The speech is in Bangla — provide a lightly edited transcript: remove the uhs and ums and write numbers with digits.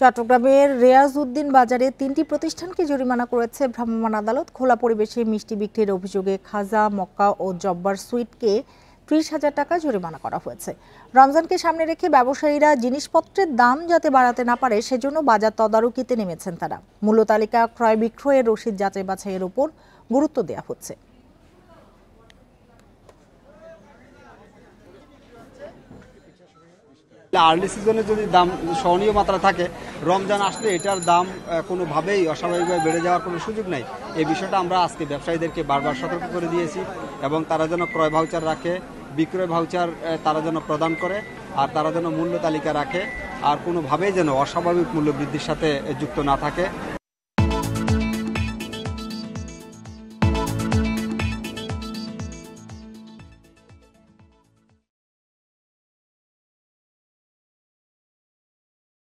চট্টগ্রামের রেয়াজউদ্দিন বাজারে ৩টি প্রতিষ্ঠানকে জরিমানা করেছে ভ্রাম্যমাণ আদালত। খোলা পরিবেশে মিষ্টি বিক্রির অভিযোগে খাজা, মক্কা ও জব্বার সুইটকে ৩০,০০০ টাকা জরিমানা করা হয়েছে। রমজানকে সামনে রেখে ব্যবসায়ীরা জিনিসপত্রের দাম যাতে বাড়াতে না পারে সেজন্য বাজার তদারকিতে নেমেছেন তারা। মূল্য তালিকা, ক্রয় বিক্রয়ের রসিদ যাচাই বাছাইয়ের উপর গুরুত্ব দেওয়া হচ্ছে। আর্লি সিজনে যদি দাম সহনীয় মাত্রা থাকে, রমজান আসলে এটার দাম কোনোভাবেই অস্বাভাবিকভাবে বেড়ে যাওয়ার কোনো সুযোগ নাই। এই বিষয়টা আমরা আজকে ব্যবসায়ীদেরকে বারবার সতর্ক করে দিয়েছি এবং তারা যেন ক্রয় ভাউচার রাখে, বিক্রয় ভাউচার তারা যেন প্রদান করে, আর তারা যেন মূল্য তালিকা রাখে, আর কোনোভাবেই যেন অস্বাভাবিক মূল্য বৃদ্ধির সাথে যুক্ত না থাকে।